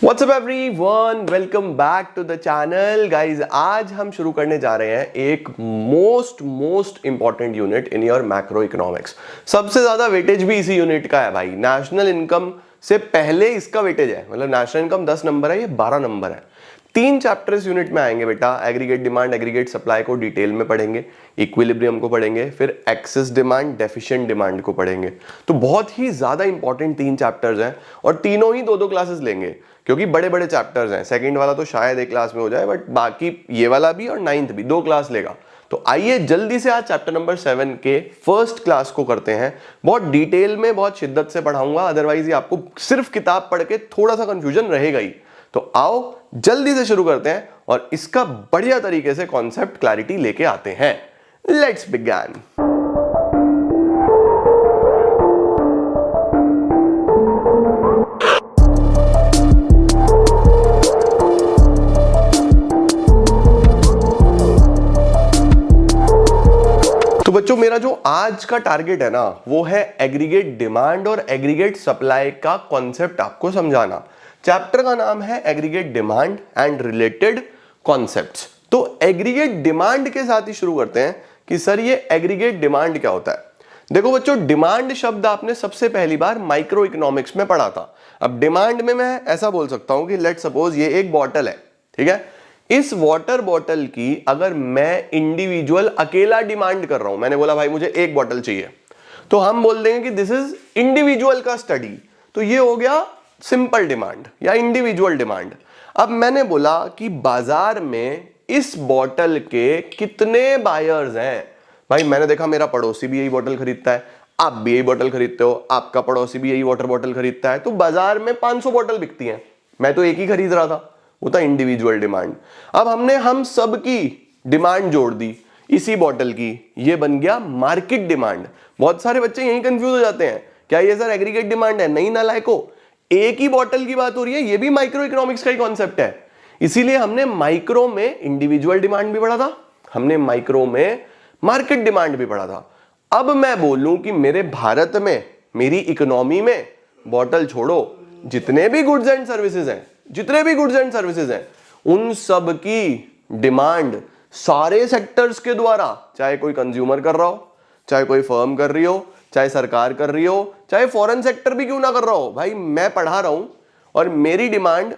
WhatsApp everyone, welcome back to the channel guys. आज हम शुरू करने जा रहे हैं एक most important unit in your macro economics. सबसे ज्यादा वेटेज भी इसी यूनिट का है भाई। नेशनल इनकम से पहले इसका वेटेज है, मतलब नेशनल इनकम 10 नंबर है, ये 12 नंबर है। 3 चैप्टर्स यूनिट में आएंगे बेटा। एग्रीगेट डिमांड, एग्रीगेट सप्लाई को डिटेल में पढ़ेंगे, इक्विलिब्रियम को पढ़ेंगे, फिर एक्सेस डिमांड, डेफिशिएंट डिमांड को पढ़ेंगे। तो बहुत ही ज्यादा इंपॉर्टेंट 3 चैप्टर्स हैं और तीनों ही 2-2 क्लासेस लेंगे क्योंकि बड़े बड़े चैप्टर्स हैं। सेकंड वाला तो शायद एक क्लास में हो जाए, बट बाकी ये वाला भी और 9th भी 2 क्लास लेगा। तो आइए जल्दी से आज चैप्टर नंबर 7 के फर्स्ट क्लास को करते हैं। बहुत डिटेल में, बहुत शिद्दत से पढ़ाऊंगा, अदरवाइज ये आपको सिर्फ किताब पढ़ के थोड़ा सा कंफ्यूजन रहेगा ही। तो आओ जल्दी से शुरू करते हैं और इसका बढ़िया तरीके से कॉन्सेप्ट क्लैरिटी लेके आते हैं। Let's begin. तो बच्चों, मेरा जो आज का टारगेट है ना, वो है एग्रीगेट डिमांड और एग्रीगेट सप्लाई का कॉन्सेप्ट आपको समझाना। चैप्टर का नाम है aggregate demand and related concepts. तो एग्रीगेट डिमांड के साथ ही शुरू करते हैं कि सर ये एग्रीगेट डिमांड क्या होता है। देखो बच्चों, डिमांड शब्द आपने सबसे पहली बार माइक्रो इकोनॉमिक्स में पढ़ा था। अब डिमांड में मैं ऐसा बोल सकता हूं कि लेट सपोज ये एक बॉटल है, ठीक है। इस वाटर बॉटल की अगर मैं इंडिविजुअल अकेला डिमांड कर रहा हूं, मैंने बोला भाई मुझे एक बॉटल चाहिए, तो हम बोल देंगे कि दिस इज इंडिविजुअल का स्टडी। तो ये हो गया सिंपल डिमांड या इंडिविजुअल डिमांड। अब मैंने बोला कि बाजार में इस बॉटल के कितने बायर्स हैं। भाई मैंने देखा मेरा पड़ोसी भी यही बॉटल खरीदता है, आप भी यही बॉटल खरीदते हो, आपका पड़ोसी भी यही वाटर बॉटल खरीदता है, तो बाजार में 500 बॉटल बिकती हैं, मैं तो एक ही खरीद रहा था, वो था इंडिविजुअल डिमांड। अब हमने हम सब की डिमांड जोड़ दी इसी बॉटल की, ये बन गया मार्केट डिमांड। बहुत सारे बच्चे यही कंफ्यूज हो जाते हैं, क्या ये सर एग्रीगेट डिमांड है? नहीं नालायको, एक ही बॉटल की बात हो रही है, ये भी माइक्रो इकोनॉमिक्स का ही कॉन्सेप्ट है। इसीलिए हमने माइक्रो में इंडिविजुअल डिमांड भी पढ़ा था, हमने माइक्रो में मार्केट डिमांड भी पढ़ा था। अब मैं बोलूं कि मेरे भारत में, मेरी इकोनॉमी में, बॉटल छोड़ो, जितने भी गुड्स एंड सर्विसेज हैं, जितने भी गुड्स एंड सर्विसेज हैं, उन सब की डिमांड सारे सेक्टर्स के द्वारा, चाहे कोई कंज्यूमर कर रहा हो, चाहे कोई फर्म कर रही हो, चाहे सरकार कर रही हो, चाहे फॉरेन सेक्टर भी क्यों ना कर रहा हो, भाई मैं पढ़ा रहा हूं और मेरी डिमांड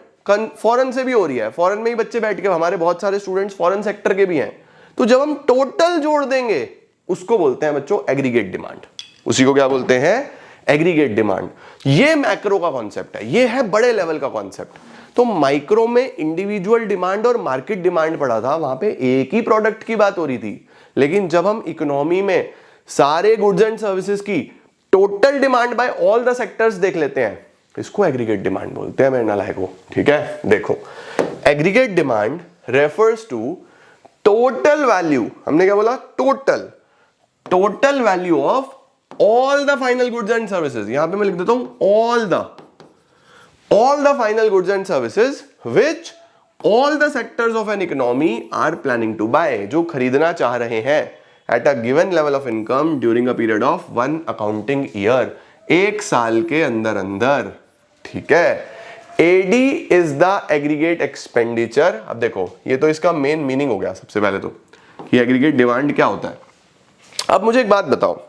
फॉरेन से भी हो रही है। फॉरेन में ही बच्चे बैठ के, हमारे बहुत सारे स्टूडेंट्स फॉरेन सेक्टर के भी हैं। तो जब हम टोटल जोड़ देंगे उसको बोलते हैं बच्चों एग्रीगेट डिमांड। उसी को क्या बोलते हैं? Aggregate demand. ये मैक्रो का कॉन्सेप्ट है, ये है बड़े लेवल का कॉन्सेप्ट। तो माइक्रो में इंडिविजुअल डिमांड और मार्केट डिमांड पढ़ा था, वहां पे एक ही प्रोडक्ट की बात हो रही थी। लेकिन जब हम इकोनॉमी में सारे गुड्स एंड सर्विसेज की total demand by all the sectors देख लेते हैं, इसको एग्रीगेट डिमांड बोलते हैं मेरे नालायक को, ठीक है। देखो, aggregate demand refers to total value, हमने क्या बोला? Total value of all the final goods and services. यहां पे मैं लिख देता हूं all the final goods and services which all the sectors of an economy are planning to buy, जो खरीदना चाह रहे हैं at a given level of income during a period of 1 accounting year, एक साल के अंदर, ठीक है। AD is the aggregate expenditure। अब देखो, ये तो इसका मेन मीनिंग हो गया सबसे पहले तो कि एग्रीगेट डिमांड क्या होता है। अब मुझे एक बात बताओ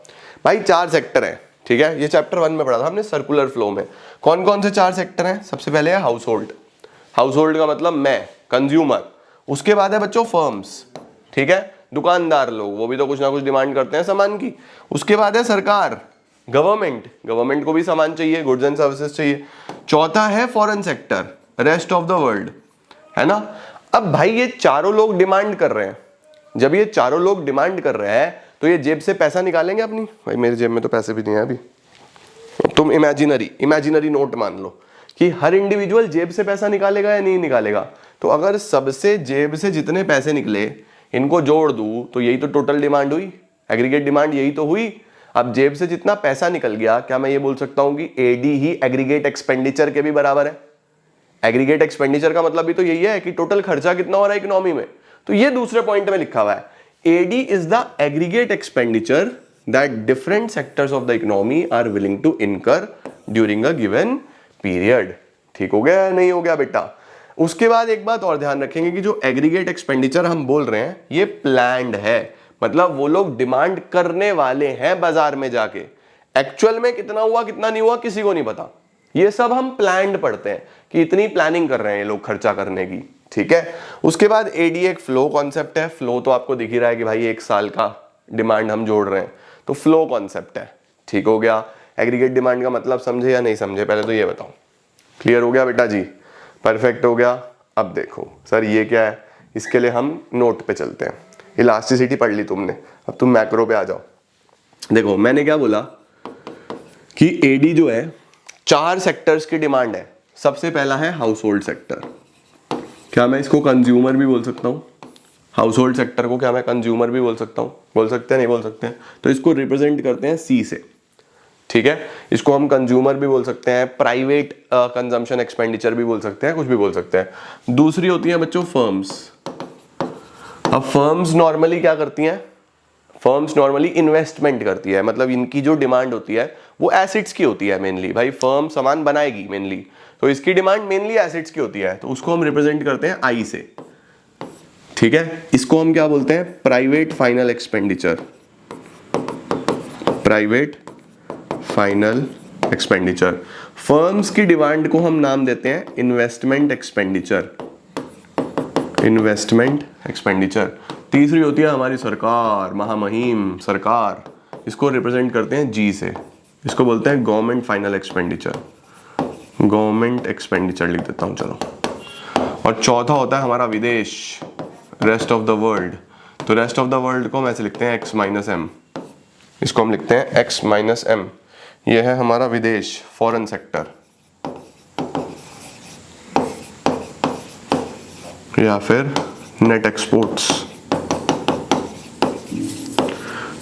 भाई, 4 सेक्टर है, ठीक है। ये चैप्टर 1 में पढ़ा था हमने सर्कुलर फ्लो में। कौन कौन से 4 सेक्टर हैं? सबसे पहले है हाउस होल्ड का मतलब मैं, कंज्यूमर। उसके बाद है बच्चों फर्म्स, ठीक है, दुकानदार लोग, वो भी तो कुछ ना कुछ डिमांड करते हैं सामान की। उसके बाद है सरकार, गवर्नमेंट को भी सामान चाहिए, गुड्स एंड सर्विसेज चाहिए। चौथा है foreign sector, rest of the world, है ना। अब भाई ये चारों लोग डिमांड कर रहे हैं, जब ये चारों लोग डिमांड कर रहे हैं तो ये जेब से पैसा निकालेंगे अपनी। भाई मेरी जेब में तो पैसे भी नहीं है अभी, तुम इमेजिनरी नोट मान लो कि हर इंडिविजुअल जेब से पैसा निकालेगा या नहीं निकालेगा। तो अगर सबसे जेब से जितने पैसे निकले इनको जोड़ दूं तो यही तो टोटल डिमांड हुई, एग्रीगेट डिमांड यही तो हुई। अब जेब से जितना पैसा निकल गया, क्या मैं ये बोल सकता हूं कि एडी ही एग्रीगेट एक्सपेंडिचर के भी बराबर है? एग्रीगेट एक्सपेंडिचर का मतलब भी तो यही है कि टोटल खर्चा कितना हो रहा है इकोनॉमी में। तो ये दूसरे पॉइंट में लिखा हुआ है, AD is the aggregate expenditure that different sectors of the economy are willing to incur during a given period, ठीक हो गया या नहीं हो गया बेटा? उसके बाद एक बात और ध्यान रखेंगे कि जो एग्रीगेट एक्सपेंडिचर हम बोल रहे हैं ये प्लान्ड है, मतलब वो लोग डिमांड करने वाले हैं बाजार में जाके। एक्चुअल में कितना हुआ कितना नहीं हुआ किसी को नहीं पता, ये सब हम प्लान्ड पढ़ते हैं कि इतनी प्लानिंग कर रहे हैं ये लोग खर्चा करने की, ठीक है। उसके बाद एडी एक फ्लो कॉन्सेप्ट है। फ्लो तो आपको दिख ही रहा है कि भाई एक साल का डिमांड हम जोड़ रहे हैं, तो फ्लो कॉन्सेप्ट है, ठीक हो गया। एग्रीगेट डिमांड का मतलब समझे या नहीं समझे, पहले तो ये बताओ। क्लियर हो गया बेटा जी? परफेक्ट हो गया। अब देखो सर ये क्या है, इसके लिए हम नोट पे चलते हैं। इलास्टिसिटी पढ़ ली तुमने, अब तुम मैक्रो पे आ जाओ। देखो मैंने क्या बोला कि एडी जो है 4 सेक्टर्स की डिमांड है। सबसे पहला है हाउस होल्ड सेक्टर। क्या मैं इसको कंज्यूमर भी बोल सकता हूँ? हाउस होल्ड सेक्टर को क्या मैं कंज्यूमर भी बोल सकता हूँ? बोल सकते हैं नहीं बोल सकते हैं? तो इसको रिप्रेजेंट करते हैं सी से, ठीक है। इसको हम कंज्यूमर भी बोल सकते हैं, प्राइवेट कंजम्पशन एक्सपेंडिचर भी बोल सकते हैं, कुछ भी बोल सकते हैं। दूसरी होती है बच्चों फर्म्स। अब फर्म्स नॉर्मली क्या करती हैं? फर्म्स नॉर्मली इन्वेस्टमेंट करती है, मतलब इनकी जो डिमांड होती है वो एसिड्स की होती है मेनली। भाई फर्म सामान बनाएगी मेनली, तो इसकी डिमांड मेनली एसिड्स की होती है, तो उसको हम रिप्रेजेंट करते हैं आई से, ठीक है। इसको हम क्या बोलते हैं? Private final expenditure. Private final expenditure. Firms की डिमांड को हम नाम देते हैं इन्वेस्टमेंट एक्सपेंडिचर। Investment expenditure. तीसरी होती है हमारी सरकार, महामहिम सरकार, इसको रिप्रेजेंट करते हैं जी से, इसको बोलते हैं government final expenditure. Government expenditure लिख देता हूं चलो। और चौथा होता है हमारा विदेश, रेस्ट ऑफ द वर्ल्ड। तो रेस्ट ऑफ द वर्ल्ड को हम ऐसे लिखते हैं एक्स माइनस एम, इसको हम लिखते हैं एक्स माइनस एम। ये है हमारा विदेश, फॉरेन सेक्टर, या फिर नेट एक्सपोर्ट्स।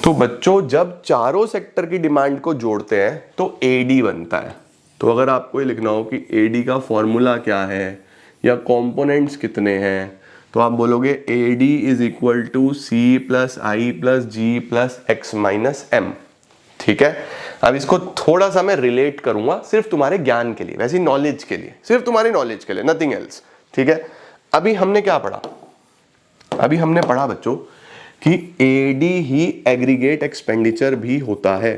तो बच्चों जब चारों सेक्टर की डिमांड को जोड़ते हैं तो एडी बनता है। तो अगर आपको ये लिखना हो कि एडी का फॉर्मूला क्या है या कंपोनेंट्स कितने हैं, तो आप बोलोगे AD is equal to C plus I plus G plus X minus M, ठीक है। अब इसको थोड़ा सा मैं रिलेट करूंगा सिर्फ तुम्हारे ज्ञान के लिए, वैसे नॉलेज के लिए, सिर्फ तुम्हारी नॉलेज के लिए, नथिंग एल्स, ठीक है। अभी हमने क्या पढ़ा? अभी हमने पढ़ा बच्चों कि एडी ही एग्रीगेट एक्सपेंडिचर भी होता है।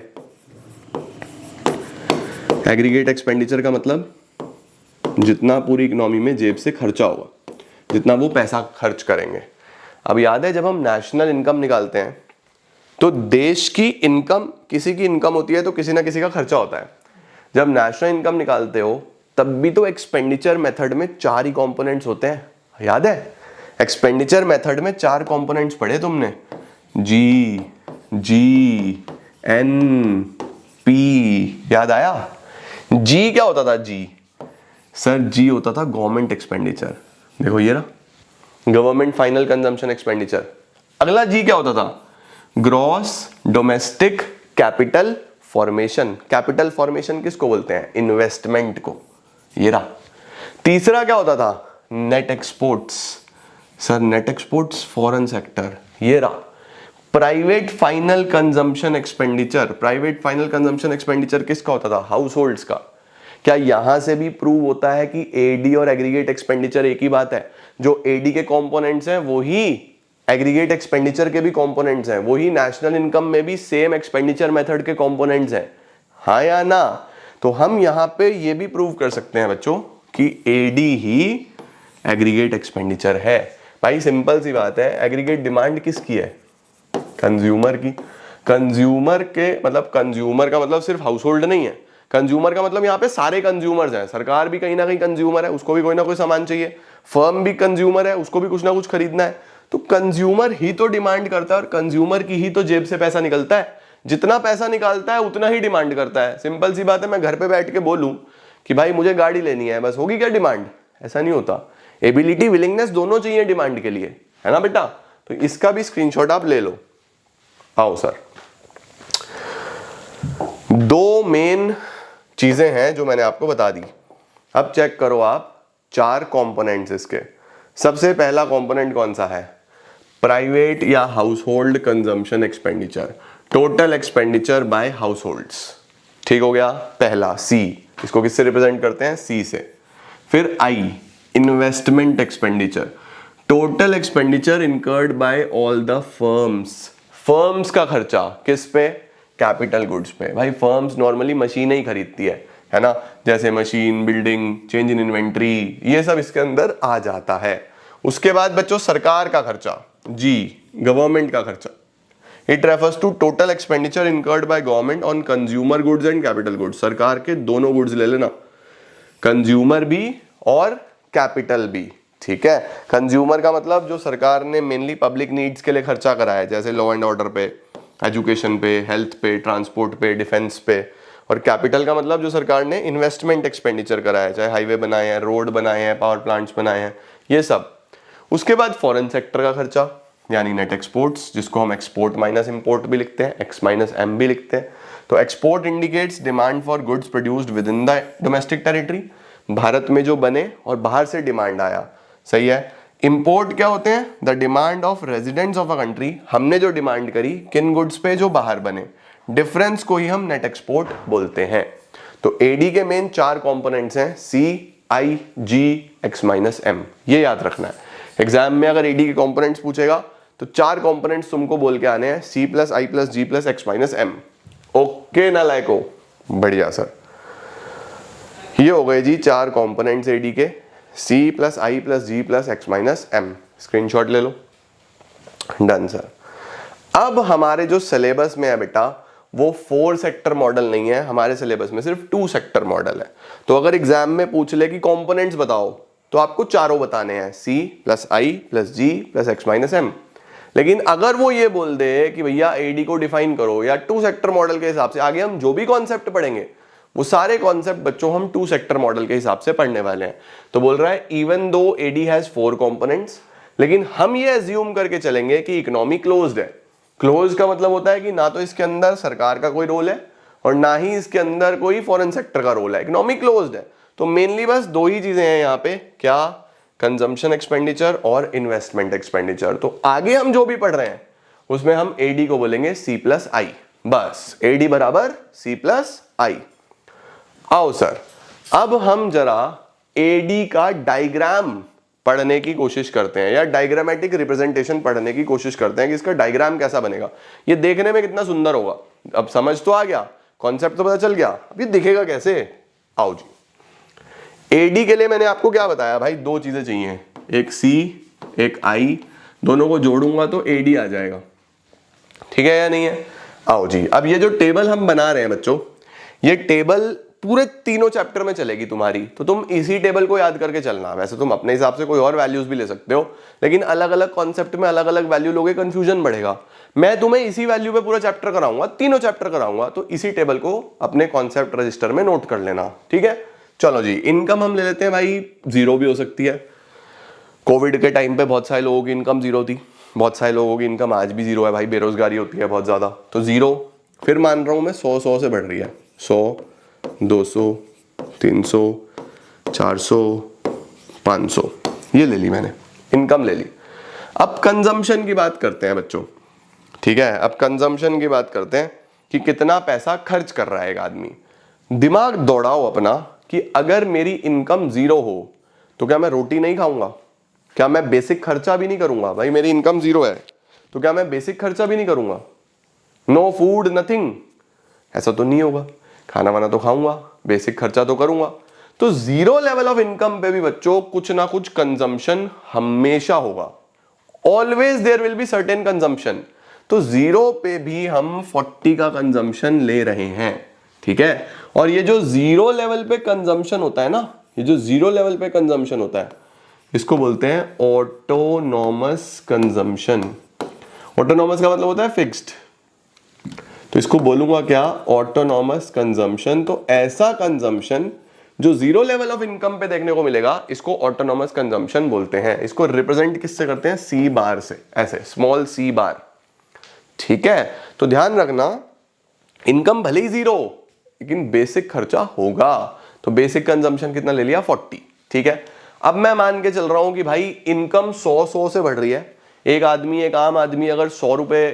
एग्रीगेट एक्सपेंडिचर का मतलब जितना पूरी इकोनॉमी में जेब से खर्चा होगा, जितना वो पैसा खर्च करेंगे। अब याद है जब हम नेशनल इनकम निकालते हैं तो देश की इनकम, किसी की इनकम होती है तो किसी ना किसी का खर्चा होता है। जब नेशनल इनकम निकालते हो तब भी तो एक्सपेंडिचर मेथड में 4 ही कंपोनेंट्स होते हैं, याद है? एक्सपेंडिचर मेथड में 4 कंपोनेंट्स पढ़े तुमने, जी, जी, एन, पी, याद आया? जी क्या होता था? जी सर, जी होता था गवर्नमेंट एक्सपेंडिचर। देखो ये रहा गवर्नमेंट फाइनल कंजम्पशन एक्सपेंडिचर। अगला जी क्या होता था? Gross domestic capital formation. Capital formation किसको बोलते हैं? इन्वेस्टमेंट को। ये रहा। तीसरा क्या होता था? Net exports. Sir net exports foreign sector. ये रहा। Private final consumption expenditure. Private final consumption expenditure किसका होता था? हाउस होल्ड्स का। क्या यहां से भी प्रूव होता है कि एडी और एग्रीगेट एक्सपेंडिचर एक ही बात है? जो एडी के कंपोनेंट्स हैं वो ही एग्रीगेट एक्सपेंडिचर के भी कंपोनेंट्स हैं, वही नेशनल इनकम में भी सेम एक्सपेंडिचर मेथड के कंपोनेंट्स हैं, हाँ या ना? तो हम यहां पे ये भी प्रूव कर सकते हैं बच्चों कि एडी ही एग्रीगेट एक्सपेंडिचर है। भाई सिंपल सी बात है, एग्रीगेट डिमांड किसकी है? कंज्यूमर की। कंज्यूमर के मतलब, कंज्यूमर का मतलब सिर्फ हाउस होल्ड नहीं है, कंज्यूमर का मतलब यहाँ पे सारे कंज्यूमर्स हैं। सरकार भी कहीं ना कहीं कंज्यूमर है, उसको भी कोई ना कोई सामान चाहिए। फर्म भी कंज्यूमर है, उसको भी कुछ ना कुछ खरीदना है। तो कंज्यूमर ही तो डिमांड करता है और कंज्यूमर की ही तो जेब से पैसा निकलता है। जितना पैसा निकालता है उतना ही डिमांड करता है। सिंपल सी बात है, मैं घर पे बैठ के बोलूं कि भाई मुझे गाड़ी लेनी है, बस होगी क्या डिमांड? ऐसा नहीं होता। एबिलिटी, विलिंगनेस दोनों चाहिए डिमांड के लिए, है ना बेटा? तो इसका भी स्क्रीनशॉट आप ले लो। आओ सर, 2 मेन चीजें हैं जो मैंने आपको बता दी। अब चेक करो आप 4 कंपोनेंट्स इसके। सबसे पहला कंपोनेंट कौन सा है? प्राइवेट या house hold consumption expenditure, total expenditure bye house holds. ठीक हो गया? पहला सी, इसको किससे रिप्रेजेंट करते हैं? सी से। फिर आई investment expenditure, total expenditure incurred bye all the firms, firms का खर्चा किस पे, कैपिटल गुड्स पे। भाई फर्म्स नॉर्मली मशीनें ही खरीदती है ना, जैसे machine, building, change in inventory, ये सब इसके अंदर आ जाता है। उसके बाद बच्चों सरकार का खर्चा, जी गवर्नमेंट का खर्चा, it refers to total expenditure incurred by government on consumer goods and capital goods. सरकार के दोनों गुड्स ले लेना, कंज्यूमर भी और कैपिटल भी, ठीक है। कंज्यूमर का मतलब जो सरकार ने मेनली पब्लिक नीड्स के लिए खर्चा करा है, जैसे लॉ एंड ऑर्डर पे, एजुकेशन पे, हेल्थ पे, ट्रांसपोर्ट पे, डिफेंस पे। और कैपिटल का मतलब जो सरकार ने इन्वेस्टमेंट एक्सपेंडिचर करा है, चाहे हाईवे बनाए हैं, रोड बनाए हैं, पावर प्लांट्स बनाए हैं, ये सब। उसके बाद फॉरेन सेक्टर का खर्चा यानी नेट एक्सपोर्ट्स, जिसको हम एक्सपोर्ट माइनस इंपोर्ट भी लिखते हैं, एक्स माइनस एम भी लिखते हैं। तो export indicates demand for goods produced with in the domestic territory, Bharat में जो बने और बाहर से डिमांड आया, सही है। इंपोर्ट क्या होते हैं, the demand of residents of a country, हमने जो डिमांड करी किन गुड्स पे, जो बाहर बने, डिफरेंस को ही हम नेट एक्सपोर्ट बोलते हैं। तो एडी के मेन 4 कंपोनेंट्स हैं, सी, आई, जी, एक्स माइनस एम, ये याद रखना है। एग्जाम में अगर एडी के कंपोनेंट्स पूछेगा तो 4 कंपोनेंट्स तुमको बोल के आने हैं, C plus I plus G plus X minus M. Okay ना लाइको, बढ़िया सर। ये हो गए जी 4 कंपोनेंट्स एडी के, C plus I plus G plus X minus M. Screenshot ले लो, डन सर। अब हमारे जो सिलेबस में है बेटा वो 4 सेक्टर मॉडल नहीं है, हमारे सिलेबस में सिर्फ 2 सेक्टर मॉडल है। तो अगर एग्जाम में पूछ ले कि कंपोनेंट्स बताओ तो आपको चारों बताने हैं, C plus I plus G plus X minus M. लेकिन अगर वो ये बोल दे कि भैया एडी को डिफाइन करो, या 2 सेक्टर मॉडल के हिसाब से आगे हम जो भी कॉन्सेप्ट पढ़ेंगे वो सारे कॉन्सेप्ट बच्चों हम 2 सेक्टर मॉडल के हिसाब से पढ़ने वाले हैं। तो बोल रहा है even though AD has 4 components, लेकिन हम ये एज्यूम करके चलेंगे कि इकोनॉमी क्लोज्ड है। क्लोज का मतलब होता है कि ना तो इसके अंदर सरकार का कोई रोल है और ना ही इसके अंदर कोई फॉरेन सेक्टर का रोल है, इकोनॉमी क्लोज्ड है। तो मेनली बस 2 ही चीजें हैं यहाँ पे, क्या, कंजम्पशन एक्सपेंडिचर और इन्वेस्टमेंट एक्सपेंडिचर। तो आगे हम जो भी पढ़ रहे हैं उसमें हम एडी को बोलेंगे सी प्लस आई, बस एडी बराबर सी प्लस आई। आओ सर, अब हम जरा एडी का डायग्राम पढ़ने की कोशिश करते हैं, या डायग्रामेटिक रिप्रेजेंटेशन पढ़ने की कोशिश करते हैं कि इसका डायग्राम कैसा बनेगा, ये देखने में कितना सुंदर होगा। अब समझ तो आ गया, कॉन्सेप्ट तो पता चल गया, अब ये दिखेगा कैसे। आओ जी, एडी के लिए मैंने आपको क्या बताया भाई, 2 चीजें चाहिए, एक सी एक आई, दोनों को जोड़ूंगा तो एडी आ जाएगा, ठीक है या नहीं है। आओ जी, अब ये जो टेबल हम बना रहे हैं बच्चों, ये टेबल पूरे तीनों चैप्टर में चलेगी तुम्हारी, तो तुम इसी टेबल को याद करके चलना। वैसे तुम अपने हिसाब से कोई और वैल्यूज भी ले सकते हो, लेकिन अलग अलग कॉन्सेप्ट में अलग अलग वैल्यू लोगे, कंफ्यूजन बढ़ेगा। मैं तुम्हें इसी वैल्यू पे पूरा चैप्टर कराऊंगा, तीनों चैप्टर कराऊंगा, तो इसी टेबल को अपने कॉन्सेप्ट रजिस्टर में नोट कर लेना, ठीक है। चलो जी, इनकम हम ले लेते हैं भाई, 0 भी हो सकती है। कोविड के टाइम पे बहुत सारे लोगों की इनकम 0 थी, बहुत सारे लोगों की इनकम आज भी 0 है भाई, बेरोजगारी होती है बहुत ज्यादा, तो 0। फिर मान रहा हूं मैं 100 से बढ़ रही है, 100, 200, 300, 400, 500, ये ले ली मैंने, इनकम ले ली। अब कंजम्पशन की बात करते हैं बच्चों, ठीक है। अब कंजम्पशन की बात करते हैं कि कितना पैसा खर्च कर रहा है एक आदमी। दिमाग दौड़ाओ अपना कि अगर मेरी इनकम 0 हो तो क्या मैं रोटी नहीं खाऊंगा, क्या मैं बेसिक खर्चा भी नहीं करूंगा। भाई मेरी इनकम 0 है तो क्या मैं बेसिक खर्चा भी नहीं करूंगा, नो फूड नथिंग, ऐसा तो नहीं होगा, खाना वाना तो खाऊंगा, बेसिक खर्चा तो करूंगा। तो 0 लेवल ऑफ इनकम पे भी बच्चों कुछ ना कुछ कंजम्पशन हमेशा होगा, always there will be certain consumption. तो 0 पे भी हम 40 का कंजम्पशन ले रहे हैं, ठीक है। और ये जो 0 लेवल पे कंजम्पशन होता है ना, ये जो 0 लेवल पे कंजम्पशन होता है, इसको बोलते हैं ऑटोनॉमस कंजम्पशन। ऑटोनॉमस का मतलब होता है फिक्स्ड, तो इसको बोलूंगा क्या, ऑटोनॉमस कंजम्पशन। तो ऐसा कंजम्पशन जो 0 लेवल ऑफ इनकम पे देखने को मिलेगा, इसको ऑटोनॉमस कंजम्पशन बोलते हैं। इसको रिप्रेजेंट किससे करते हैं, सी बार से, ऐसे स्मॉल सी बार, ठीक है। तो ध्यान रखना, इनकम भले ही 0 लेकिन बेसिक खर्चा होगा। तो बेसिक कंजम्पशन कितना ले लिया, 40, ठीक है। अब मैं मान के चल रहा हूं कि भाई इनकम 100 से बढ़ रही है। एक आदमी, एक आम आदमी अगर 100 रुपए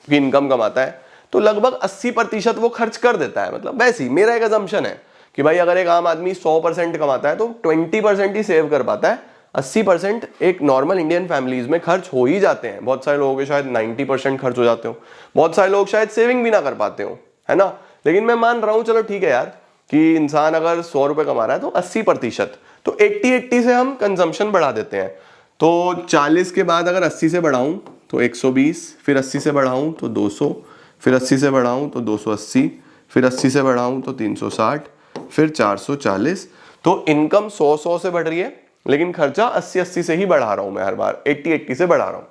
की इनकम कमाता है तो लगभग 80% वो खर्च कर देता है। मतलब वैसे ही मेरा एक अजम्पशन है कि भाई अगर एक आम आदमी 100% कमाता है तो 20% ही सेव कर पाता है, 80% एक नॉर्मल इंडियन फैमिलीज में खर्च हो ही जाते हैं। बहुत सारे लोगों के शायद 90% खर्च हो जाते हो, बहुत सारे लोग शायद सेविंग भी ना कर पाते हो, है ना। लेकिन मैं मान रहा हूं चलो ठीक है यार कि इंसान अगर 100 रुपए कमा रहा है तो 80%, तो 80-80 से हम कंजम्पशन बढ़ा देते हैं। तो 40 के बाद अगर 80 से बढ़ाऊं तो 120, फिर 80 से बढ़ाऊं तो 200, फिर 80 से बढ़ाऊं तो 280, फिर 80 से बढ़ाऊं तो 360, फिर 440। तो इनकम 100-100 से बढ़ रही है, लेकिन खर्चा 80-80 से ही बढ़ा रहा हूं मैं, हर बार 80-80 से बढ़ा रहा हूं।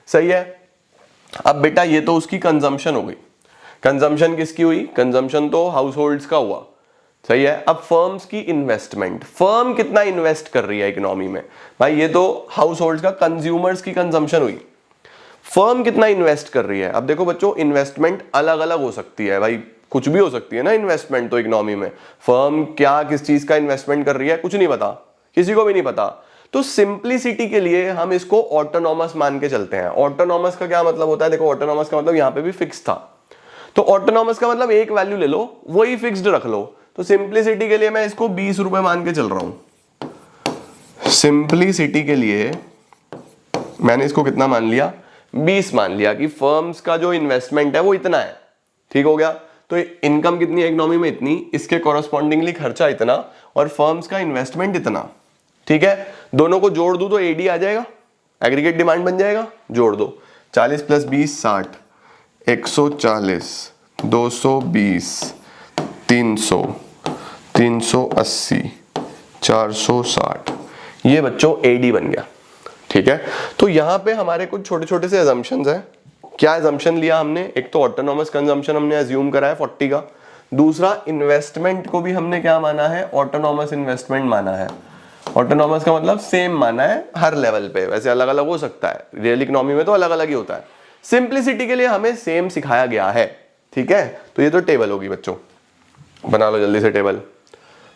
सही है। अब बेटा ये तो उसकी कंजम्पशन हो गई। कंजम्पशन किसकी हुई? कंजम्पशन तो हाउस होल्ड्स का हुआ। सही है। अब फर्म्स की इन्वेस्टमेंट, फर्म कितना इन्वेस्ट कर रही है इकोनॉमी में? भाई ये तो हाउस होल्ड्स का, कंज्यूमर्स की कंजम्पशन हुई। फर्म कितना इन्वेस्ट कर रही है? अब देखो बच्चों, इन्वेस्टमेंट अलग अलग हो सकती है भाई, कुछ भी हो सकती है ना इन्वेस्टमेंट तो इकोनॉमी में। फर्म क्या किस चीज का इन्वेस्टमेंट कर रही है कुछ नहीं पता, किसी को भी नहीं पता। तो सिंप्लिसिटी के लिए हम इसको ऑटोनॉमस मान के चलते हैं। ऑटोनॉमस का क्या मतलब होता है? देखो ऑटोनॉमस का मतलब यहां पे भी फिक्स था, तो ऑटोनॉमस का मतलब एक वैल्यू ले लो, वही फिक्स्ड रख लो। तो सिंप्लिसिटी के लिए मैं इसको 20 रुपए मान के चल रहा हूं। सिंप्लिसिटी के लिए मैंने इसको कितना मान लिया? 20 मान लिया कि फर्म्स का जो इन्वेस्टमेंट है वो इतना है। ठीक हो गया। तो इनकम कितनी है इकोनॉमी में? इतनी, इसके कॉरस्पॉन्डिंगली खर्चा इतना, और फर्म्स का इन्वेस्टमेंट इतना। ठीक है। दोनों को जोड़ दूं तो एडी आ जाएगा, एग्रीगेट डिमांड बन जाएगा। जोड़ दो, 40 + 20 60, 140, 220, 300, 380, 460, ये बच्चों एडी बन गया। ठीक है। तो यहां पे हमारे कुछ छोटे छोटे से अजम्पशंस हैं। क्या अजम्पशन लिया हमने? एक तो ऑटोनॉमस कंजम्पशन हमने अज्यूम करा है 40 का। दूसरा, इन्वेस्टमेंट को भी हमने क्या माना है? ऑटोनॉमस इन्वेस्टमेंट माना है। ऑटोनॉमस का मतलब सेम माना है हर लेवल पे, वैसे अलग अलग हो सकता है, रियल इकोनॉमी में तो अलग अलग ही होता है। सिंप्लिसिटी के लिए हमें सेम सिखाया गया है। ठीक है। तो ये तो टेबल होगी बच्चों, बना लो जल्दी से टेबल।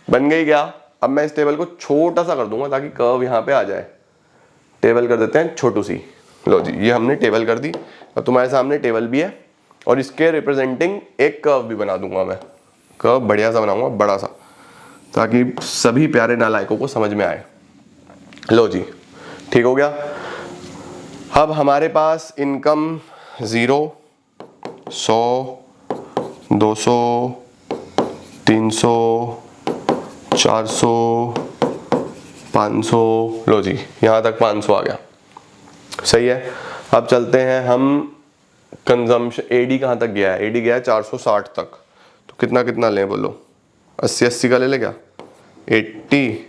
बन गई क्या? अब मैं इस टेबल को छोटा सा कर दूंगा ताकि कर्व यहां पे आ जाए। टेबल कर देते हैं छोटू सी। लो जी, ये हमने टेबल कर दी। अब तुम्हारे सामने टेबल भी है और इसके रिप्रेजेंटिंग एक कर्व भी बना दूंगा मैं। कर्व बढ़िया सा बनाऊंगा, बड़ा सा, ताकि सभी प्यारे नालायकों को समझ में आए। लो जी, ठीक हो गया। अब हमारे पास इनकम 0, 100, 200, 300, 400, 500। लो जी, यहां तक 500 आ गया। सही है। अब चलते हैं हम कंजम्पशन, एडी कहां तक गया है? एडी गया है 460 तक। तो कितना कितना लें बोलो? 80-80 का ले ले क्या? 80,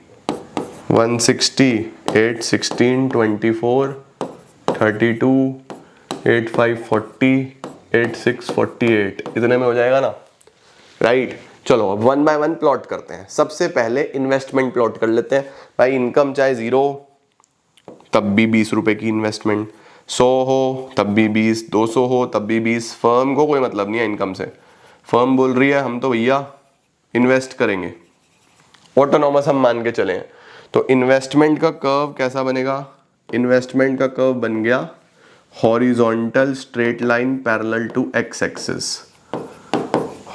160, 8, 16, 24, 32, 8, 5, 40, 8, 6, 48, इतने में हो जाएगा ना? राइट। चलो अब 1 बाय 1 प्लॉट करते हैं। सबसे पहले इन्वेस्टमेंट प्लॉट कर लेते हैं। भाई इनकम चाहे 0 तब भी 20 रुपए की इन्वेस्टमेंट, 100 हो तब भी 20, 200 हो तब भी 20। फर्म को कोई मतलब नहीं है इनकम से। फर्म बोल रही है हम तो भैया इन्वेस्ट करेंगे, ऑटोनॉमस हम मान के चले हैं। तो इन्वेस्टमेंट का कर्व कैसा बनेगा? इन्वेस्टमेंट का कर्व बन गया horizontal straight line parallel to X axis.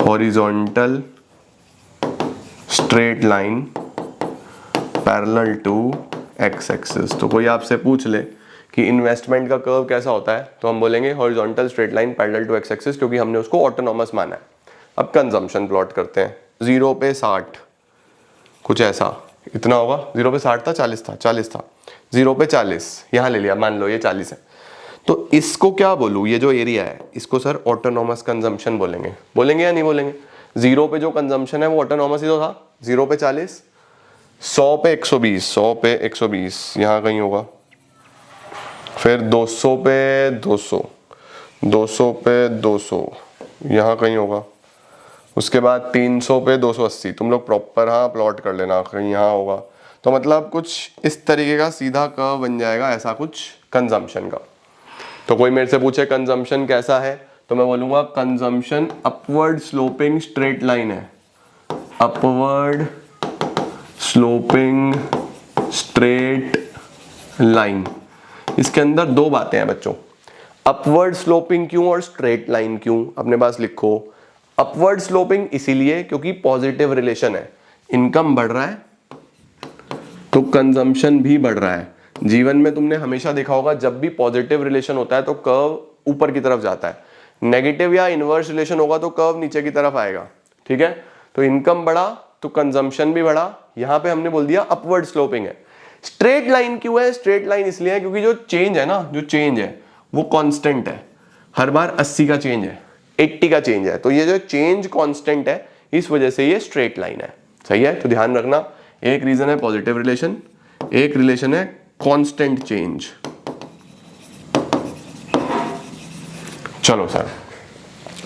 Horizontal straight line parallel to X axis. तो कोई आपसे पूछ ले कि इन्वेस्टमेंट का कर्व कैसा होता है, तो हम बोलेंगे horizontal straight line parallel to X axis, क्योंकि हमने उसको ऑटोनॉमस माना है। अब कंजम्पशन प्लॉट करते हैं। 0 पे 60, कुछ ऐसा, इतना होगा। 0 पे 60 था, 40 था, 40 था। 0 पे 40 यहां ले लिया, मान लो ये 40 है। तो इसको क्या बोलूं? ये जो एरिया है इसको सर ऑटोनॉमस कंजम्पशन बोलेंगे। बोलेंगे या नहीं बोलेंगे? 0 पे जो कंजम्पशन है वो ऑटोनॉमस ही तो था। 0 पे 40, 100 पे 120, 100 पे 120 यहाँ कहीं होगा। फिर 200 पे 200, 200 पे 200 यहाँ कहीं होगा। उसके बाद 300 पे 280। तुम लोग प्रॉपर हाँ प्लॉट कर लेना, कहीं यहाँ होगा। तो मतलब कुछ इस तरीके का सीधा कर्व बन जाएगा, ऐसा कुछ कंजम्पशन का। तो कोई मेरे से पूछे कंजम्पशन कैसा है, तो मैं बोलूंगा consumption upward sloping straight line है। Upward sloping straight line. इसके अंदर दो बातें हैं बच्चों, अपवर्ड स्लोपिंग क्यों और स्ट्रेट लाइन क्यों, अपने पास लिखो। अपवर्ड स्लोपिंग इसीलिए क्योंकि पॉजिटिव रिलेशन है, इनकम बढ़ रहा है तो कंजम्पशन भी बढ़ रहा है। जीवन में तुमने हमेशा देखा होगा जब भी पॉजिटिव रिलेशन होता है तो कर्व ऊपर की तरफ जाता है, नेगेटिव या इनवर्स रिलेशन होगा तो कर्व नीचे की तरफ आएगा। ठीक है, तो इनकम बढ़ा तो कंजम्पशन भी बढ़ा, यहां पे हमने बोल दिया अपवर्ड स्लोपिंग है। स्ट्रेट लाइन क्यों है? स्ट्रेट लाइन इसलिए है क्योंकि जो चेंज है ना, जो चेंज है वो कांस्टेंट है, हर बार 80 का चेंज है, 80 का चेंज है, तो ये जो चेंज कांस्टेंट है इस वजह से ये स्ट्रेट लाइन है। सही है, तो ध्यान रखना, एक रीजन है पॉजिटिव रिलेशन, एक रिलेशन है कांस्टेंट चेंज। चलो सर,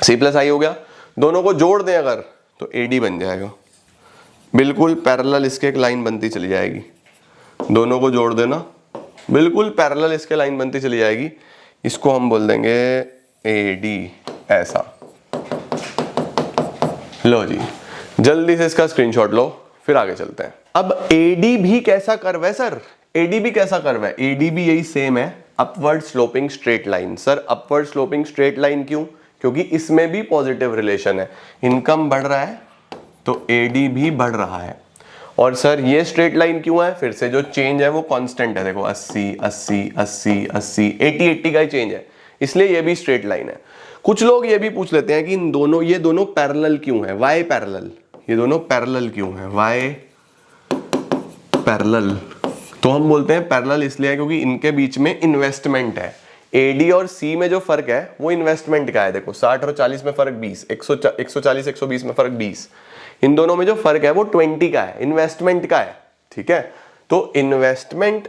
C प्लस आई हो गया, दोनों को जोड़ दें अगर तो AD बन जाएगा, बिल्कुल पैरेलल इसके एक लाइन बनती चली जाएगी। दोनों को जोड़ देना, बिल्कुल पैरेलल इसके लाइन बनती चली जाएगी, इसको हम बोल देंगे AD, ऐसा। लो जी, जल्दी से इसका स्क्रीनशॉट लो, फिर आगे चलते हैं। अब AD भी कैसा कर्व है सर? AD भी कैसा कर्व है? AD भी यही सेम है, upward sloping straight line. Sir upward sloping straight line क्यों? क्योंकि इसमें भी पॉजिटिव रिलेशन है, इनकम बढ़ रहा है तो AD भी बढ़ रहा है। और सर ये स्ट्रेट लाइन क्यों है? फिर से जो चेंज है वो कांस्टेंट है, देखो 80 80 80 80 80 80 का ही चेंज है, इसलिए ये भी स्ट्रेट लाइन है। कुछ लोग ये भी पूछ लेते हैं कि इन दोनों, ये दोनों पैरेलल क्यों है? वाई पैरेलल, ये दोनों पैरेलल क्यों है? वाई पैरेलल, तो हम बोलते हैं पैरेलल इसलिए है क्योंकि इनके बीच में इन्वेस्टमेंट है। AD और C में जो फर्क है वो इन्वेस्टमेंट का है, देखो 60 और 40 में फर्क 20, 140 120 में फर्क 20, इन दोनों में जो फर्क है वो 20 का है, इन्वेस्टमेंट का है। ठीक है, तो इन्वेस्टमेंट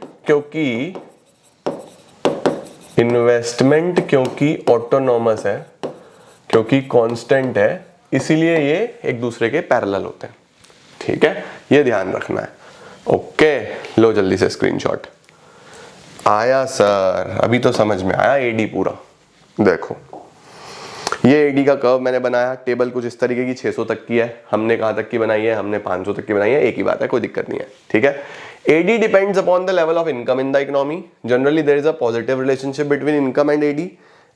क्योंकि ऑटोनॉमस है, क्योंकि कांस्टेंट है, इसीलिए ये एक दूसरे के पैरेलल होते हैं। ठीक है, ये ध्यान रखना है। ओके, लो जल्दी से स्क्रीनशॉट। आया सर, अभी तो समझ में आया AD पूरा। देखो ये AD का कर्व मैंने बनाया, टेबल कुछ इस तरीके की 600 तक की है, हमने कहां तक की बनाई है? हमने 500 तक की बनाई है, एक ही बात है, कोई दिक्कत नहीं है। ठीक है, AD depends upon the level of income in the economy, generally there is a positive relationship between income and AD,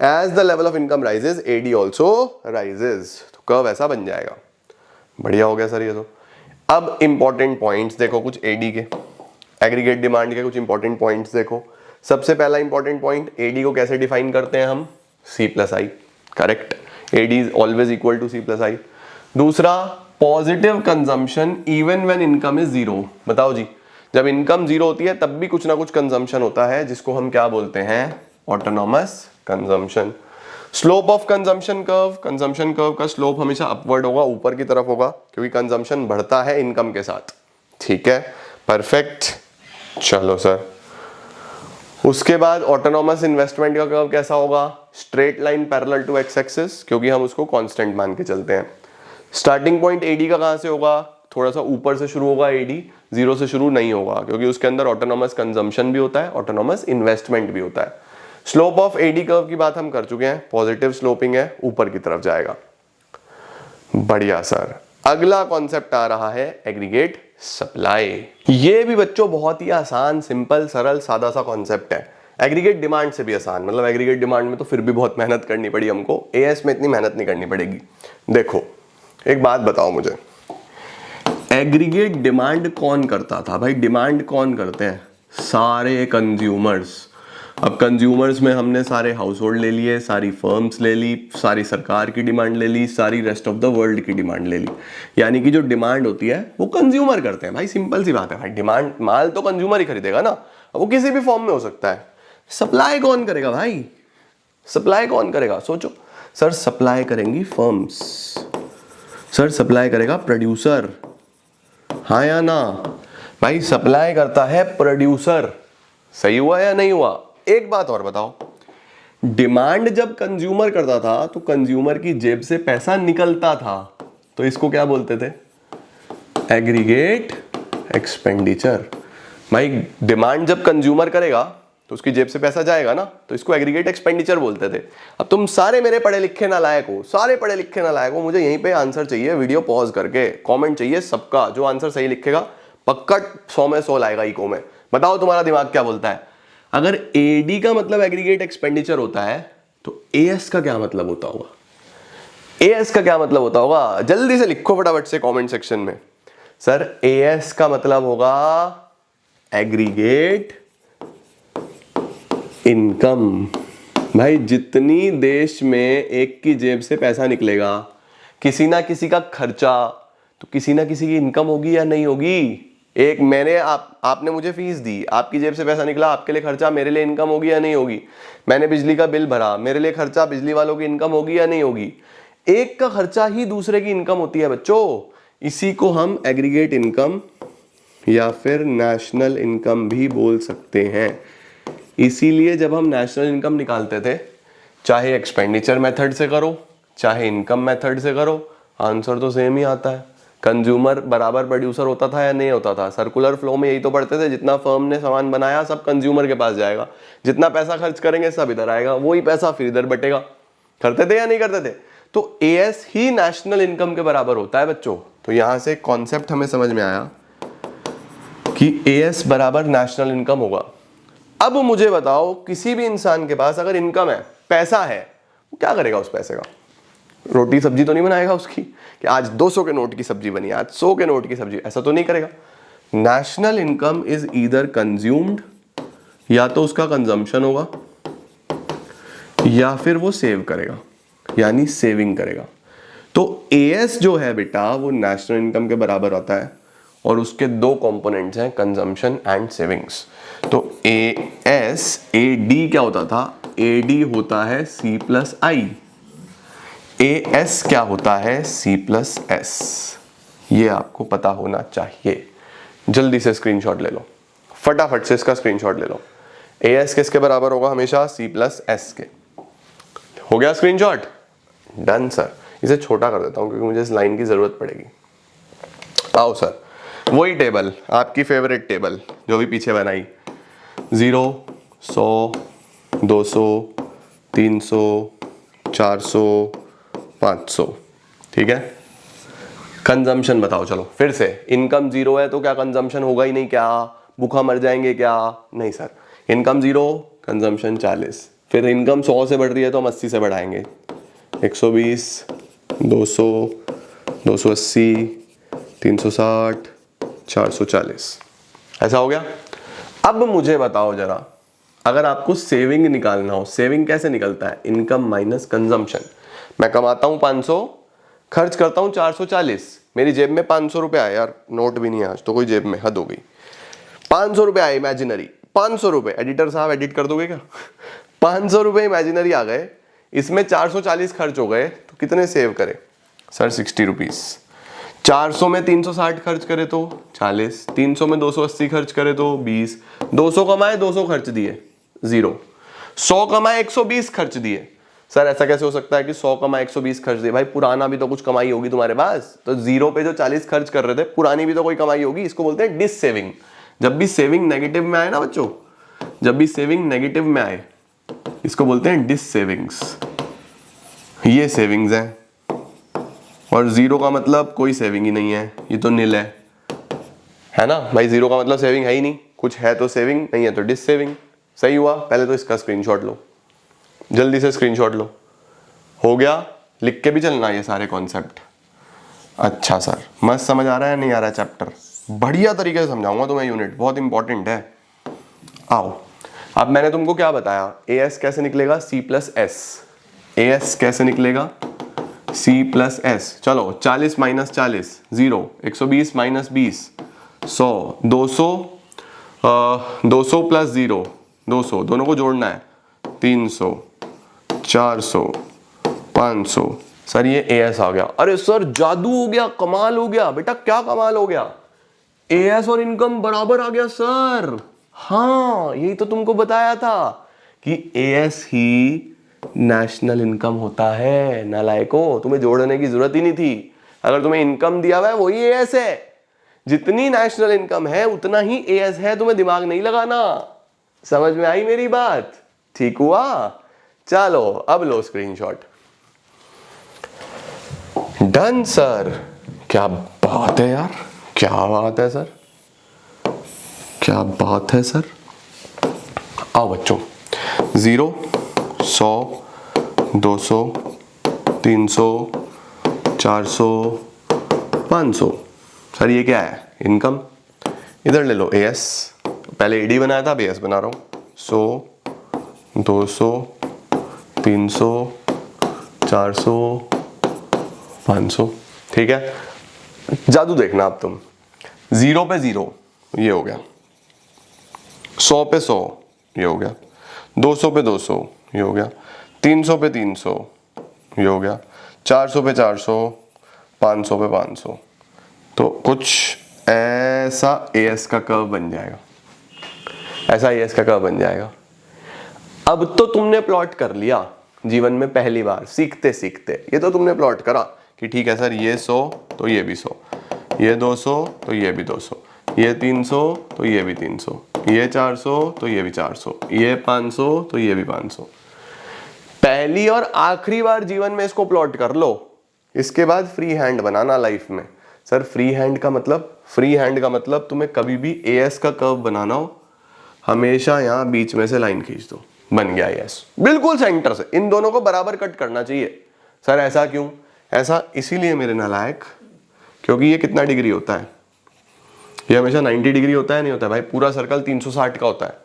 as the level of income rises AD also rises, तो कर्व ऐसा बन जाएगा। बढ़िया हो गया सर ये तो। अब इंपॉर्टेंट पॉइंट्स देखो कुछ AD के, एग्रीगेट डिमांड के कुछ इंपॉर्टेंट पॉइंट्स देखो। सबसे पहला इंपॉर्टेंट पॉइंट, AD को कैसे डिफाइन करते हैं हम? C plus I, correct, AD is always equal to C plus I. दूसरा, positive consumption even when income is zero. बताओ जी, जब इनकम जीरो होती है तब भी कुछ ना कुछ कंजम्पशन होता है, जिसको हम क्या बोलते हैं? Autonomous consumption. Slope of consumption curve, consumption curve का स्लोप हमेशा अपवर्ड होगा, ऊपर की तरफ होगा, क्योंकि कंजम्पशन बढ़ता है इनकम के साथ। ठीक है, परफेक्ट। चलो सर, उसके बाद ऑटोनॉमस इन्वेस्टमेंट का कर्व कैसा होगा? Straight line parallel to X axis, क्योंकि हम उसको कांस्टेंट मान के चलते हैं। स्टार्टिंग पॉइंट AD का कहां से होगा? थोड़ा सा ऊपर से शुरू होगा, AD जीरो से शुरू नहीं होगा, क्योंकि उसके अंदर ऑटोनॉमस कंजम्पशन भी होता है, ऑटोनॉमस इन्वेस्टमेंट भी होता है। स्लोप ऑफ AD कर्व की बात हम कर चुके हैं, पॉजिटिव स्लोपिंग है, ऊपर की तरफ जाएगा। बढ़िया सर, अगला कॉन्सेप्ट आ रहा है एग्रीगेट सप्लाई। ये भी बच्चों बहुत ही आसान, सिंपल, सरल, सादा सा कॉन्सेप्ट है। एग्रीगेट डिमांड से भी आसान, मतलब एग्रीगेट डिमांड में तो फिर भी बहुत मेहनत करनी पड़ी हमको, AS में इतनी मेहनत नहीं करनी पड़ेगी। देखो एक बात बताओ मुझे, एग्रीगेट डिमांड कौन करता था? भाई डिमांड कौन करते हैं? सारे कंज्यूमर्स। अब कंज्यूमर्स में हमने सारे हाउस होल्ड ले लिए, सारी फर्म्स ले ली, सारी सरकार की डिमांड ले ली, सारी रेस्ट ऑफ द वर्ल्ड की डिमांड ले ली, यानी कि जो डिमांड होती है वो कंज्यूमर करते हैं। भाई सिंपल सी बात है, भाई डिमांड, माल तो कंज्यूमर ही खरीदेगा ना, अब वो किसी भी फॉर्म में हो सकता है। सप्लाई कौन करेगा भाई? सप्लाई कौन करेगा? सोचो सर, सप्लाई करेंगी फर्म्स, सर सप्लाई करेगा प्रोड्यूसर, हाँ या ना? भाई सप्लाई करता है प्रोड्यूसर। सही हुआ या नहीं हुआ? एक बात और बताओ, डिमांड जब कंज्यूमर करता था तो कंज्यूमर की जेब से पैसा निकलता था, तो इसको क्या बोलते थे? Aggregate expenditure. भाई डिमांड जब कंज्यूमर करेगा तो उसकी जेब से पैसा जाएगा ना, तो इसको एग्रीगेट एक्सपेंडिचर बोलते थे। अब तुम सारे मेरे पढ़े लिखे नालायक हो, सारे पढ़े लिखे नालायक हो, मुझे यहीं पे आंसर चाहिए, वीडियो पॉज करके कमेंट चाहिए सबका, जो आंसर सही लिखेगा पक्का 100 में 100 लाएगा इको में। बताओ तुम्हारा दिमाग क्या बोलता है? अगर AD का मतलब एग्रीगेट एक्सपेंडिचर होता है तो AS का क्या मतलब होता होगा? AS का क्या मतलब होता होगा? जल्दी से लिखो फटाफट से कमेंट सेक्शन में। सर एएस का मतलब होगा एग्रीगेट इनकम। भाई जितनी देश में एक की जेब से पैसा निकलेगा, किसी ना किसी का खर्चा, तो किसी ना किसी की इनकम होगी या नहीं होगी। एक मैंने आपने मुझे फीस दी, आपकी जेब से पैसा निकला, आपके लिए खर्चा, मेरे लिए इनकम होगी या नहीं होगी। मैंने बिजली का बिल भरा, मेरे लिए खर्चा, बिजली वालों की इनकम होगी या नहीं होगी। एक का खर्चा ही दूसरे की इनकम होती है बच्चों। इसी को हम एग्रीगेट इनकम या फिर नेशनल इनकम भी बोल सकते हैं। इसीलिए जब हम नेशनल इनकम निकालते थे, चाहे एक्सपेंडिचर मेथड से करो चाहे इनकम मेथड से करो, आंसर तो सेम ही आता है। कंज्यूमर बराबर प्रोड्यूसर होता था या नहीं होता था। सर्कुलर फ्लो में यही तो पढ़ते थे, जितना फर्म ने सामान बनाया सब कंज्यूमर के पास जाएगा, जितना पैसा खर्च करेंगे सब इधर आएगा, वही पैसा फिर इधर बटेगा। करते थे या नहीं करते थे। तो एएस ही नेशनल इनकम के बराबर होता है बच्चों। तो यहां से कॉन्सेप्ट हमें समझ में आया कि एएस बराबर नेशनल इनकम होगा। अब मुझे बताओ, किसी भी इंसान के पास अगर इनकम है, पैसा है, वो क्या करेगा उस पैसे का। रोटी सब्जी तो नहीं बनाएगा उसकी कि आज 200 के नोट की सब्जी बनी, आज 100 के नोट की सब्जी, ऐसा तो नहीं करेगा। National income is either consumed, या तो उसका कंजम्पशन होगा या फिर वो सेव करेगा, यानी सेविंग करेगा। तो एएस जो है बेटा वो नेशनल इनकम के बराबर होता है और उसके दो कंपोनेंट्स हैं, कंजम्पशन एंड सेविंग्स। तो एएस एडी क्या होता था, एडी होता है सी प्लस आई, एएस क्या होता है सी प्लस एस। ये आपको पता होना चाहिए। जल्दी से स्क्रीनशॉट ले लो, फटाफट से इसका स्क्रीनशॉट ले लो। एएस किसके बराबर होगा हमेशा, सी प्लस एस के। हो गया स्क्रीनशॉट, डन सर। इसे छोटा कर देता हूं क्योंकि मुझे इस लाइन की जरूरत पड़ेगी। आओ सर, वही टेबल, आपकी फेवरेट टेबल जो भी पीछे बनाई, 0, 100, 200, 300, 400, 500, ठीक है। कंजम्पशन बताओ, चलो फिर से। इनकम 0 है तो क्या कंजम्पशन होगा ही नहीं क्या, भूखा मर जाएंगे क्या, नहीं सर। इनकम 0, कंजम्पशन 40, फिर इनकम 100 से बढ़ रही है तो हम 80 से बढ़ाएंगे, 120, 200, 280, 360, 440, ऐसा हो गया। अब मुझे बताओ जरा, अगर आपको सेविंग निकालना हो, सेविंग कैसे निकलता है, इनकम माइनस कंजम्पशन। मैं कमाता हूं 500, खर्च करता हूं 440, मेरी जेब में 500 रुपए आए, यार नोट भी नहीं है आज तो कोई जेब में, हद हो गई। 500 रुपए आए इमेजिनरी, 500 रुपए, एडिटर साहब एडिट कर दोगे क्या 500 रुपए इमेजिनरी आ गए, इसमें 440 खर्च हो गए, तो कितने सेव करे सर, 60 रुपीज। 400 में 360 खर्च करे तो 40, 300 में 280 खर्च करे तो 20, 200 कमाए 200 खर्च दिए 0, 100 कमाए 120 खर्च दिए। सर ऐसा कैसे हो सकता है कि 100 कमाए 120 खर्च दिए, भाई पुराना भी तो कुछ कमाई होगी तुम्हारे पास, तो 0 पे जो 40 खर्च कर रहे थे पुरानी भी तो कोई कमाई होगी, इसको बोलते हैं डिस सेविंग। जब भी सेविंग नेगेटिव में आए ना बच्चों, जब भी सेविंग नेगेटिव में आए इसको बोलते हैं डिस सेविंग्स। ये सेविंग्स है और 0 का मतलब कोई सेविंग ही नहीं है, ये तो नील है ना भाई। 0 का मतलब सेविंग है ही नहीं, कुछ है तो सेविंग, नहीं है तो डिस सेविंग। सही हुआ। पहले तो इसका स्क्रीनशॉट लो, जल्दी से स्क्रीनशॉट लो। हो गया, लिख के भी चलना ये सारे कॉन्सेप्ट। अच्छा सर, मस्त समझ आ रहा है नहीं आ रहा है चैप्टर, बढ़िया तरीके से समझाऊंगा तुम्हें, यूनिट बहुत इंपॉर्टेंट है। आओ, अब मैंने तुमको क्या बताया, एएस कैसे निकलेगा, सी प्लस एस। एएस कैसे निकलेगा, सी प्लस एस। चलो 40 माइनस 40 0, 120 माइनस 20 100, 200, 200 प्लस 0 200, दोनों को जोड़ना है, 300, 400, 500। सर ये एएस आ गया। अरे सर जादू हो गया, कमाल हो गया बेटा। क्या कमाल हो गया, एएस और इनकम बराबर आ गया सर। हाँ यही तो तुमको बताया था कि एएस ही नेशनल इनकम होता है। नालायको, तुम्हें जोड़ने की जरूरत ही नहीं थी। अगर तुम्हें इनकम दिया हुआ है वही एएस है, जितनी नेशनल इनकम है उतना ही एएस है, तुम्हें दिमाग नहीं लगाना। समझ में आई मेरी बात, ठीक हुआ। चलो अब लो स्क्रीनशॉट। डन सर, क्या बात है यार, क्या बात है सर, क्या बात है सर। आओ बच्चों, 0, 100, 200, 300, 400, 500, सर ये क्या है, इनकम। इधर ले लो एएस, पहले एडी बनाया था, अब एएस बना रहा हूँ। 100, 200, 300, 400, 500, ठीक है। जादू देखना अब तुम, 0 पे 0 ये हो गया, 100 पे 100 ये हो गया, 200 पे 200 ये हो गया, 300 पे 300 ये हो गया, 400 पे 400, 500 पे 500। तो कुछ ऐसा एएस का कर्व बन जाएगा, ऐसा एएस का कर्व बन जाएगा। अब तो तुमने प्लॉट कर लिया जीवन में पहली बार, सीखते सीखते ये तो तुमने प्लॉट करा कि ठीक है सर, ये 100 तो ये भी 100, ये 200 तो ये भी 200, ये 300 तो ये भी 300, ये 400 तो ये भी 400, ये 500 तो ये भी 500। पहली और आखिरी बार जीवन में इसको प्लॉट कर लो, इसके बाद फ्री हैंड बनाना लाइफ में। सर फ्री हैंड का मतलब तुम्हें कभी भी एएस का कर्व बनाना हो, हमेशा यहां बीच में से लाइन खींच दो, बन गया एएस, बिल्कुल सेंटर से। इन दोनों को बराबर कट करना चाहिए। सर ऐसा क्यों? ऐसा इसीलिए मेरे नालायक, क्योंकि ये कितना डिग्री होता है, ये हमेशा 90 डिग्री होता है, नहीं होता है भाई। पूरा सर्कल 360 का होता है,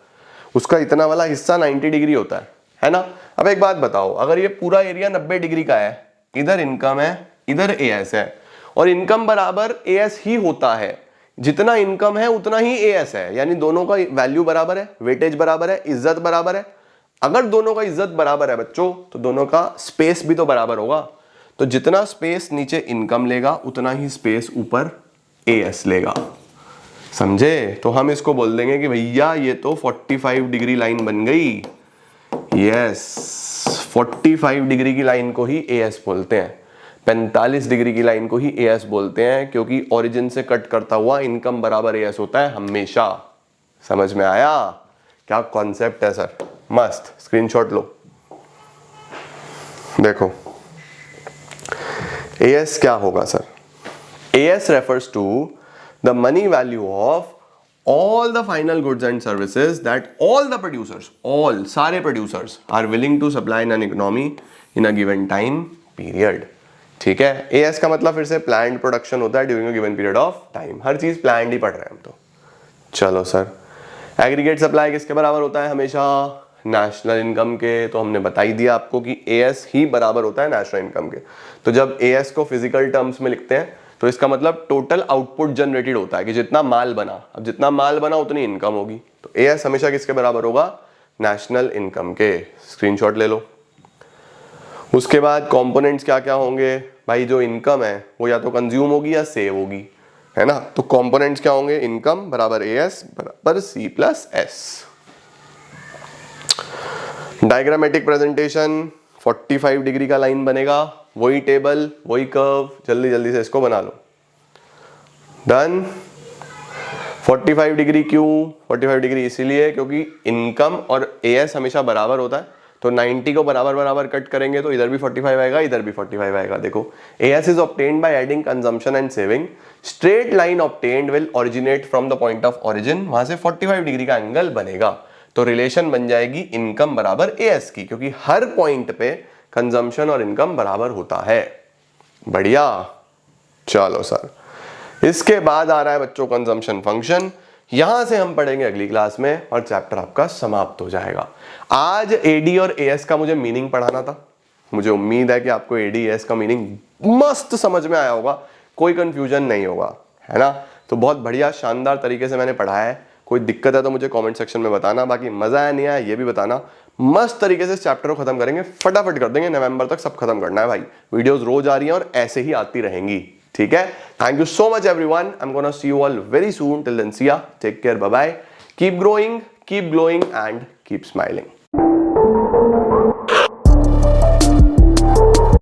उसका इतना वाला हिस्सा 90 डिग्री होता है ना। अब एक बात बताओ, अगर ये पूरा एरिया 90 डिग्री का है, इधर इनकम है, इधर एएस है, और इनकम बराबर एएस ही होता है, जितना इनकम है उतना ही एएस है, यानी दोनों का वैल्यू बराबर है, वेटेज बराबर है, इज्जत बराबर है। अगर दोनों का इज्जत बराबर है बच्चों, तो दोनों का स्पेस भी तो बराबर होगा। तो जितना स्पेस नीचे इनकम लेगा, उतना ही स्पेस ऊपर एएस लेगा, समझे? तो हम इसको बोल देंगे कि भैया ये तो 45 डिग्री लाइन बन गई। यस, 45 डिग्री की लाइन को ही एएस बोलते हैं, 45 डिग्री की लाइन को ही एएस बोलते हैं, क्योंकि ओरिजिन से कट करता हुआ इनकम बराबर एएस होता है हमेशा। समझ में आया? क्या कॉन्सेप्ट है सर, मस्त। स्क्रीनशॉट लो, देखो एएस क्या होगा sir. AS refers to the money value of all the final goods and services that all the producers, all सारे producers are willing to supply in an economy in a given time period। ठीक है, AS का मतलब फिर से planned production होता है during a given period of time। हर चीज planned ही पढ़ रहे हैं हम तो। चलो सर, एग्रीगेट सप्लाई किसके बराबर होता है हमेशा? नेशनल इनकम के। तो हमने बता ही दिया आपको कि एएस ही बराबर होता है नेशनल इनकम के। तो जब एएस को फिजिकल टर्म्स में लिखते हैं, तो इसका मतलब टोटल आउटपुट जनरेटेड होता है कि जितना माल बना, अब जितना माल बना उतनी इनकम होगी। तो एएस हमेशा किसके बराबर होगा? नेशनल इनकम के। स्क्रीनशॉट ले लो। उसके बाद कंपोनेंट्स क्या क्या होंगे भाई? जो इनकम है वो या तो कंज्यूम होगी या सेव होगी, है ना। तो कंपोनेंट्स क्या होंगे? इनकम बराबर एएस बराबर C plus S. Diagrammatic presentation, 45 degree का लाइन बनेगा, वही टेबल वही कर्व, जल्दी जल्दी से इसको बना लो। डन। 45 डिग्री क्यों? 45 डिग्री इसीलिए क्योंकि इनकम और एएस हमेशा बराबर होता है। तो 90 को बराबर बराबर कट करेंगे तो इधर भी 45 आएगा, इधर भी 45 आएगा। देखो, as is obtained by adding consumption and saving. Straight line obtained will originate from the point of origin, वहां से 45 डिग्री का एंगल बनेगा। तो रिलेशन बन जाएगी इनकम बराबर एएस की, क्योंकि हर पॉइंट पे कंजम्पशन और इनकम बराबर होता है। बढ़िया। चलो सर, इसके बाद आ रहा है बच्चों कंजम्पशन फंक्शन। यहां से हम पढ़ेंगे अगली क्लास में और चैप्टर आपका समाप्त हो जाएगा। आज एडी और एएस का मुझे मीनिंग पढ़ाना था। मुझे उम्मीद है कि आपको एडी एएस का मीनिंग मस्त समझ में आया होगा, कोई कंफ्यूजन नहीं होगा, है ना। तो बहुत बढ़िया शानदार तरीके से मैंने पढ़ाया है। कोई दिक्कत है तो मुझे कमेंट सेक्शन में बताना, बाकी मजा आया नहीं आया ये भी बताना। मस्त तरीके से इस चैप्टर को खत्म करेंगे, फटाफट कर देंगे, नवंबर तक सब खत्म करना है भाई। वीडियोस रोज आ रही हैं और ऐसे ही आती रहेंगी, ठीक है। Thank you so much everyone, I am gonna see you all very soon. Till then see ya, take care, bye bye, keep growing, keep glowing and keep smiling.